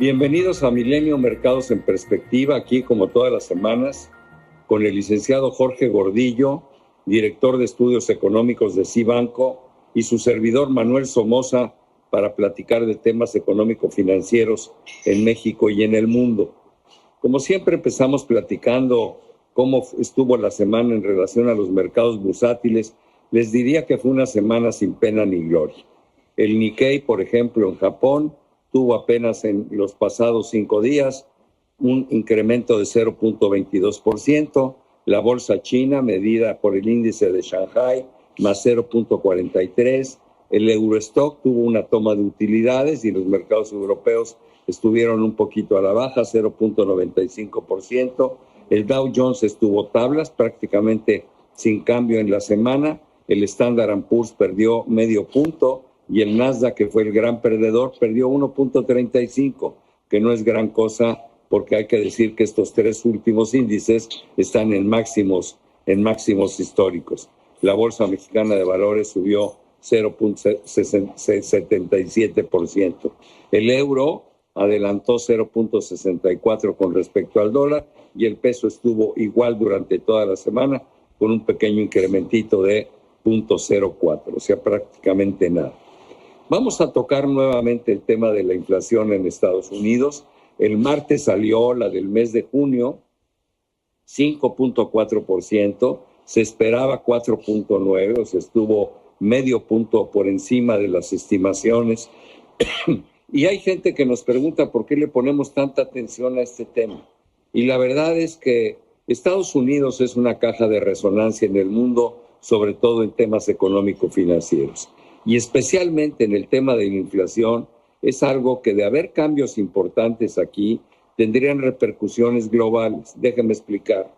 Bienvenidos a Milenio Mercados en Perspectiva, aquí como todas las semanas, con el licenciado Jorge Gordillo, director de Estudios Económicos de Cibanco, y su servidor Manuel Somoza, para platicar de temas económico-financieros en México y en el mundo. Como siempre, empezamos platicando cómo estuvo la semana en relación a los mercados bursátiles. Les diría que fue una semana sin pena ni gloria. El Nikkei, por ejemplo, en Japón, tuvo apenas en los pasados 5 días un incremento de 0.22%. La bolsa china, medida por el índice de Shanghai, más 0.43%. El Eurostock tuvo una toma de utilidades y los mercados europeos estuvieron un poquito a la baja, 0.95%. El Dow Jones estuvo tablas, prácticamente sin cambio en la semana. El Standard & Poor's perdió medio punto y el Nasdaq, que fue el gran perdedor, perdió 1.35, que no es gran cosa porque hay que decir que estos tres últimos índices están en máximos históricos. La Bolsa Mexicana de Valores subió 0.77%. El euro adelantó 0.64 con respecto al dólar y el peso estuvo igual durante toda la semana con un pequeño incrementito de 0.04, o sea, prácticamente nada. Vamos a tocar nuevamente el tema de la inflación en Estados Unidos. El martes salió la del mes de junio, 5.4%, se esperaba 4.9%, o sea, estuvo medio punto por encima de las estimaciones. Y hay gente que nos pregunta por qué le ponemos tanta atención a este tema. Y la verdad es que Estados Unidos es una caja de resonancia en el mundo, sobre todo en temas económico-financieros. Y especialmente en el tema de la inflación, es algo que de haber cambios importantes aquí, tendrían repercusiones globales. Déjenme explicar.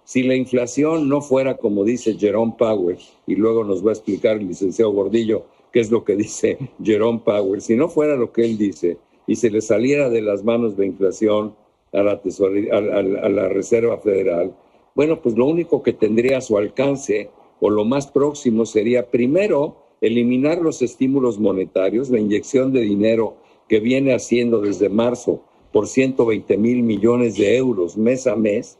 Si la inflación no fuera como dice Jerome Powell, y luego nos va a explicar el licenciado Gordillo qué es lo que dice Jerome Powell, si no fuera lo que él dice y se le saliera de las manos la inflación a la Reserva Federal, bueno, pues lo único que tendría a su alcance o lo más próximo sería primero eliminar los estímulos monetarios, la inyección de dinero que viene haciendo desde marzo por 120,000 millones de euros mes a mes,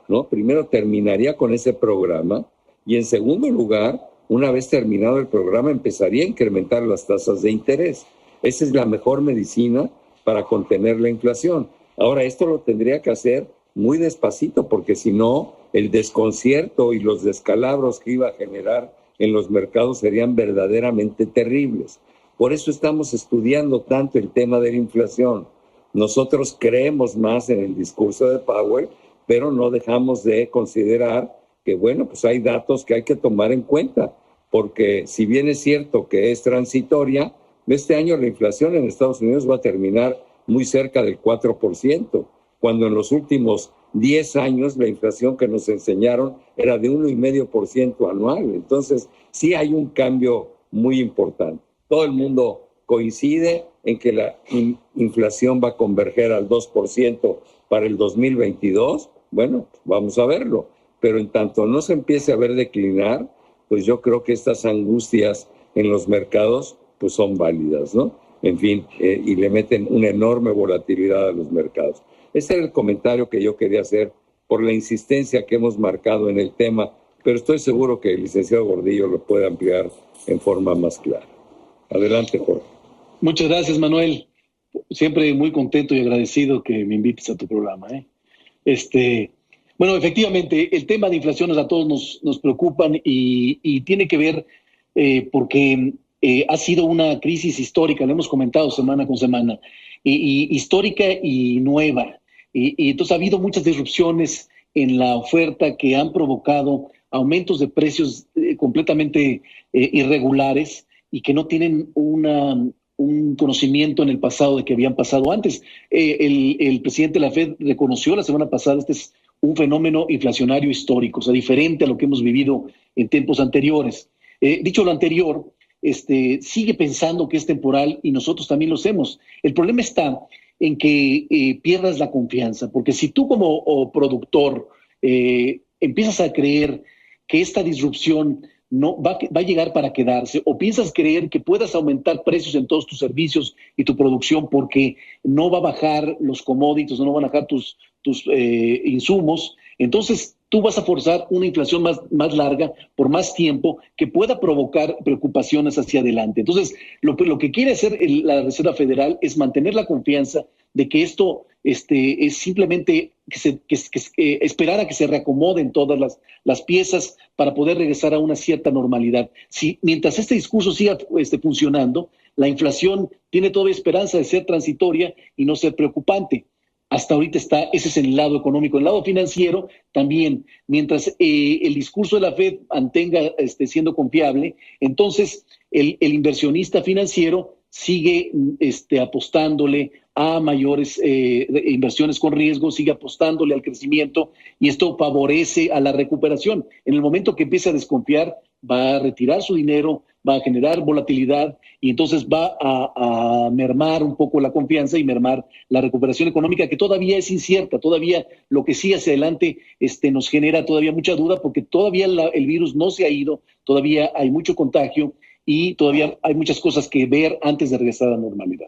¿no? Primero terminaría con ese programa y en segundo lugar, una vez terminado el programa, empezaría a incrementar las tasas de interés. Esa es la mejor medicina para contener la inflación. Ahora, esto lo tendría que hacer muy despacito porque si no, el desconcierto y los descalabros que iba a generar en los mercados serían verdaderamente terribles. Por eso estamos estudiando tanto el tema de la inflación. Nosotros creemos más en el discurso de Powell, pero no dejamos de considerar que, bueno, pues hay datos que hay que tomar en cuenta, porque si bien es cierto que es transitoria, este año la inflación en Estados Unidos va a terminar muy cerca del 4%, cuando en los últimos 10 años la inflación que nos enseñaron era de 1,5% anual. Entonces, sí hay un cambio muy importante. Todo el mundo coincide en que la inflación va a converger al 2% para el 2022. Bueno, vamos a verlo. Pero en tanto no se empiece a ver declinar, pues yo creo que estas angustias en los mercados pues son válidas, ¿no? En fin, y le meten una enorme volatilidad a los mercados. Ese era el comentario que yo quería hacer por la insistencia que hemos marcado en el tema, pero estoy seguro que el licenciado Gordillo lo puede ampliar en forma más clara. Adelante, Jorge. Muchas gracias, Manuel. Siempre muy contento y agradecido que me invites a tu programa. Bueno, efectivamente, el tema de inflación a todos nos preocupan y tiene que ver porque ha sido una crisis histórica, lo hemos comentado semana con semana, histórica y nueva. Y entonces ha habido muchas disrupciones en la oferta que han provocado aumentos de precios completamente irregulares y que no tienen un conocimiento en el pasado de que habían pasado antes. El presidente de la Fed reconoció la semana pasada, este es un fenómeno inflacionario histórico, o sea, diferente a lo que hemos vivido en tiempos anteriores. Dicho lo anterior, sigue pensando que es temporal y nosotros también lo hacemos. El problema está en que pierdas la confianza, porque si tú como productor empiezas a creer que esta disrupción no va a llegar para quedarse, o piensas creer que puedas aumentar precios en todos tus servicios y tu producción porque no va a bajar los commodities, no van a bajar tus insumos, entonces tú vas a forzar una inflación más larga por más tiempo que pueda provocar preocupaciones hacia adelante. Entonces, lo que quiere hacer la Reserva Federal es mantener la confianza de que esto es simplemente esperar a que se reacomoden todas las piezas para poder regresar a una cierta normalidad. Mientras este discurso siga funcionando, la inflación tiene todavía esperanza de ser transitoria y no ser preocupante. Hasta ahorita ese es el lado económico. El lado financiero también, mientras el discurso de la Fed mantenga siendo confiable, entonces el inversionista financiero sigue apostándole a mayores inversiones con riesgo, sigue apostándole al crecimiento y esto favorece a la recuperación. En el momento que empiece a desconfiar, va a retirar su dinero, va a generar volatilidad y entonces va a mermar un poco la confianza y mermar la recuperación económica, que todavía es incierta, todavía lo que sigue hacia adelante nos genera todavía mucha duda porque todavía el virus no se ha ido, todavía hay mucho contagio y todavía hay muchas cosas que ver antes de regresar a la normalidad.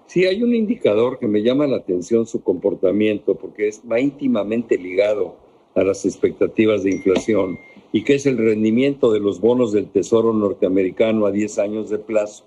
Sí, hay un indicador que me llama la atención su comportamiento porque va íntimamente ligado a las expectativas de inflación y que es el rendimiento de los bonos del Tesoro norteamericano a 10 años de plazo.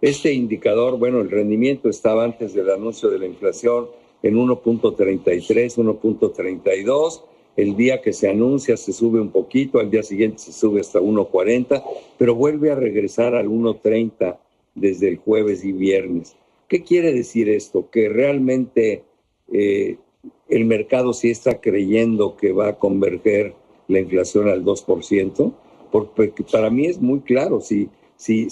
Este indicador, bueno, el rendimiento estaba antes del anuncio de la inflación en 1.33, 1.32. El día que se anuncia se sube un poquito, al día siguiente se sube hasta 1.40, pero vuelve a regresar al 1.30 desde el jueves y viernes. ¿Qué quiere decir esto? Que realmente el mercado sí está creyendo que va a converger la inflación al 2%, porque para mí es muy claro, si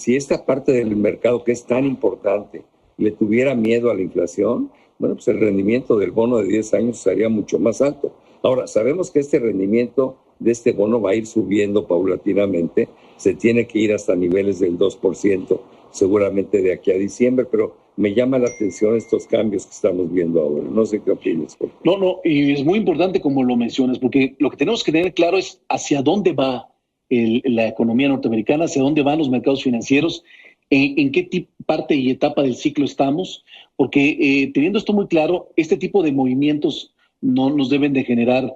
esta parte del mercado que es tan importante le tuviera miedo a la inflación, bueno, pues el rendimiento del bono de 10 años sería mucho más alto. Ahora, sabemos que este rendimiento de este bono va a ir subiendo paulatinamente, se tiene que ir hasta niveles del 2%, seguramente de aquí a diciembre, pero me llama la atención estos cambios que estamos viendo ahora. No sé qué opinas. No, y es muy importante como lo mencionas, porque lo que tenemos que tener claro es hacia dónde va la economía norteamericana, hacia dónde van los mercados financieros, en qué parte y etapa del ciclo estamos, porque teniendo esto muy claro, este tipo de movimientos no nos deben de generar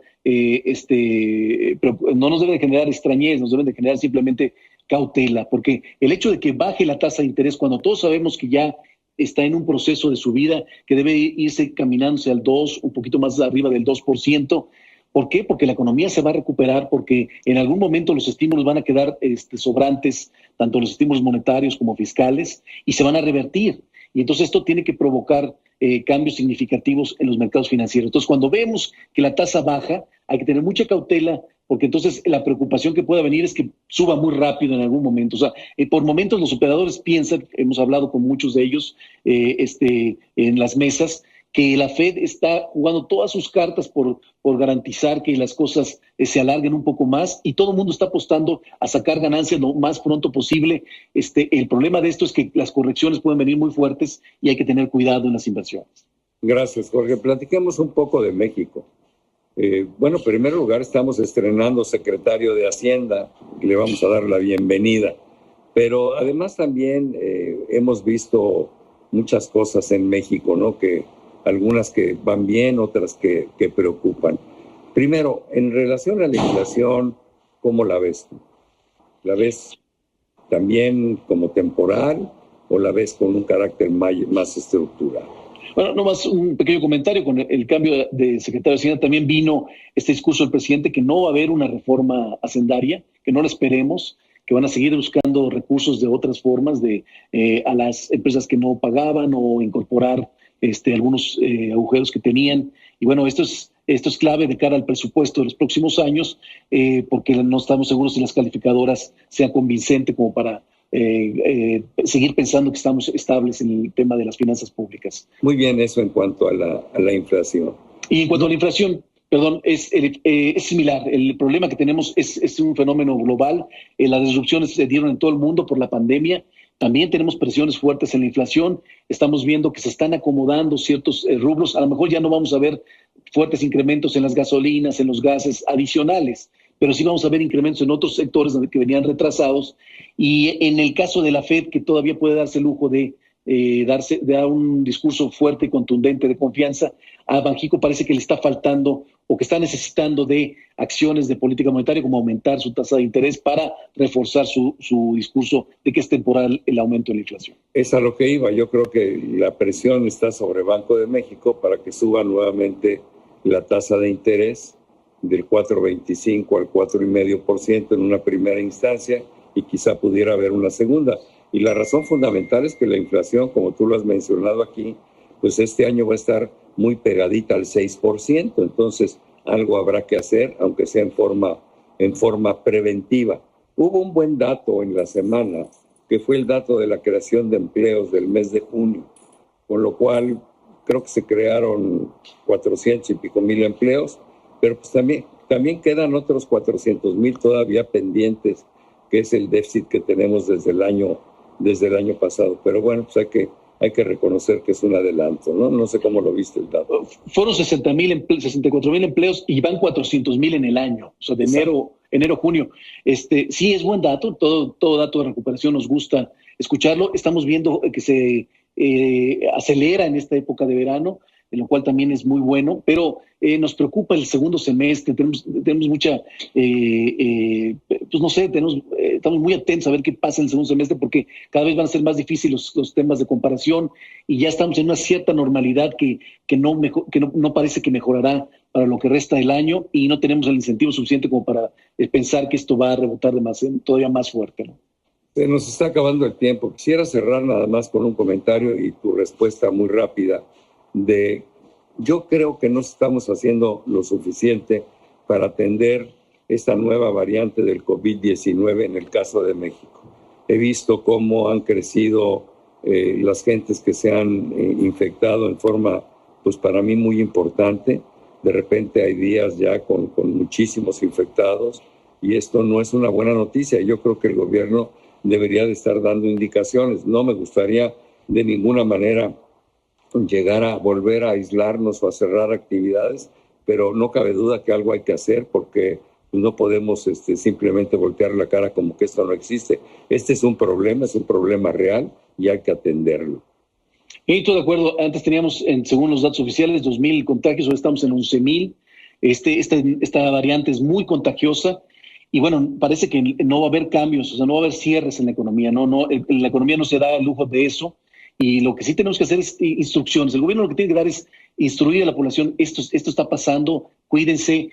no nos deben de generar extrañez, nos deben de generar simplemente cautela, porque el hecho de que baje la tasa de interés cuando todos sabemos que ya está en un proceso de subida que debe irse caminándose al 2, un poquito más arriba del 2%. ¿Por qué? Porque la economía se va a recuperar, porque en algún momento los estímulos van a quedar sobrantes, tanto los estímulos monetarios como fiscales, y se van a revertir. Y entonces esto tiene que provocar cambios significativos en los mercados financieros. Entonces, cuando vemos que la tasa baja, hay que tener mucha cautela, porque entonces la preocupación que pueda venir es que suba muy rápido en algún momento. O sea, por momentos los operadores piensan, hemos hablado con muchos de ellos en las mesas, que la Fed está jugando todas sus cartas por garantizar que las cosas se alarguen un poco más y todo el mundo está apostando a sacar ganancias lo más pronto posible. El problema de esto es que las correcciones pueden venir muy fuertes y hay que tener cuidado en las inversiones. Gracias, Jorge. Platiquemos un poco de México. Bueno, en primer lugar estamos estrenando secretario de Hacienda y le vamos a dar la bienvenida. Pero además también hemos visto muchas cosas en México, ¿no? Que algunas que van bien, otras que preocupan. Primero, en relación a la inflación, ¿cómo la ves tú? ¿La ves también como temporal o la ves con un carácter más estructural? Bueno, nomás un pequeño comentario. Con el cambio de secretario de Hacienda también vino este discurso del presidente que no va a haber una reforma hacendaria, que no la esperemos, que van a seguir buscando recursos de otras formas a las empresas que no pagaban o incorporar algunos agujeros que tenían. Y bueno, esto es clave de cara al presupuesto de los próximos años, porque no estamos seguros si las calificadoras sean convincentes como para seguir pensando que estamos estables en el tema de las finanzas públicas. Muy bien, eso en cuanto a la inflación. Y en cuanto a la inflación, perdón, es similar. El problema que tenemos es un fenómeno global. Las disrupciones se dieron en todo el mundo por la pandemia. También tenemos presiones fuertes en la inflación. Estamos viendo que se están acomodando ciertos rubros. A lo mejor ya no vamos a ver fuertes incrementos en las gasolinas, en los gases adicionales, pero sí vamos a ver incrementos en otros sectores que venían retrasados. Y en el caso de la Fed, que todavía puede darse el lujo de dar un discurso fuerte y contundente de confianza, a Banxico parece que le está faltando o que está necesitando de acciones de política monetaria, como aumentar su tasa de interés para reforzar su discurso de que es temporal el aumento de la inflación. Es a lo que iba. Yo creo que la presión está sobre Banco de México para que suba nuevamente la tasa de interés del 4.25 al 4.5% en una primera instancia, y quizá pudiera haber una segunda. Y la razón fundamental es que la inflación, como tú lo has mencionado aquí, pues este año va a estar muy pegadita al 6%, entonces algo habrá que hacer, aunque sea en forma preventiva. Hubo un buen dato en la semana, que fue el dato de la creación de empleos del mes de junio, con lo cual creo que se crearon 400 y pico mil empleos, pero pues también quedan otros 400,000 todavía pendientes, que es el déficit que tenemos desde el año pasado. Pero bueno, pues hay que reconocer que es un adelanto, ¿no? No sé cómo lo viste el dato. Fueron 64,000 empleos y van 400,000 en el año, o sea, de enero, junio. Sí, es buen dato, todo dato de recuperación nos gusta escucharlo. Estamos viendo que se acelera en esta época de verano, en lo cual también es muy bueno, pero nos preocupa el segundo semestre. Tenemos mucha, pues no sé, estamos muy atentos a ver qué pasa en el segundo semestre, porque cada vez van a ser más difíciles los temas de comparación, y ya estamos en una cierta normalidad que no parece que mejorará para lo que resta del año, y no tenemos el incentivo suficiente como para pensar que esto va a rebotar todavía más fuerte, ¿no? Se nos está acabando el tiempo. Quisiera cerrar nada más con un comentario y tu respuesta muy rápida. Yo creo que no estamos haciendo lo suficiente para atender esta nueva variante del COVID-19 en el caso de México. He visto cómo han crecido las gentes que se han infectado en forma, pues para mí, muy importante. De repente hay días ya con muchísimos infectados, y esto no es una buena noticia. Yo creo que el gobierno debería de estar dando indicaciones. No me gustaría de ninguna manera llegar a volver a aislarnos o a cerrar actividades, pero no cabe duda que algo hay que hacer, porque no podemos simplemente voltear la cara como que esto no existe. Este es un problema real, y hay que atenderlo. Y estoy de acuerdo. Antes teníamos, según los datos oficiales, 2,000 contagios, hoy estamos en 11,000. Esta variante es muy contagiosa, y bueno, parece que no va a haber cambios, o sea, no va a haber cierres en la economía. La economía no se da el lujo de eso. Y lo que sí tenemos que hacer es instrucciones. El gobierno lo que tiene que dar es instruir a la población: esto está pasando, cuídense,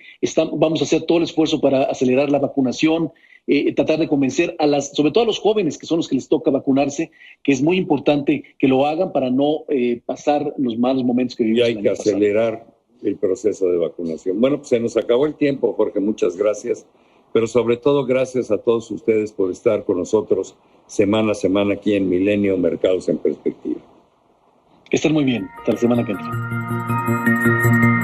vamos a hacer todo el esfuerzo para acelerar la vacunación, tratar de convencer sobre todo a los jóvenes, que son los que les toca vacunarse, que es muy importante que lo hagan para no pasar los malos momentos que vivimos. Y hay que acelerar el proceso de vacunación. Bueno, pues se nos acabó el tiempo, Jorge, muchas gracias. Pero sobre todo, gracias a todos ustedes por estar con nosotros semana a semana aquí en Milenio Mercados en Perspectiva. Que estén muy bien. Hasta la semana que entra.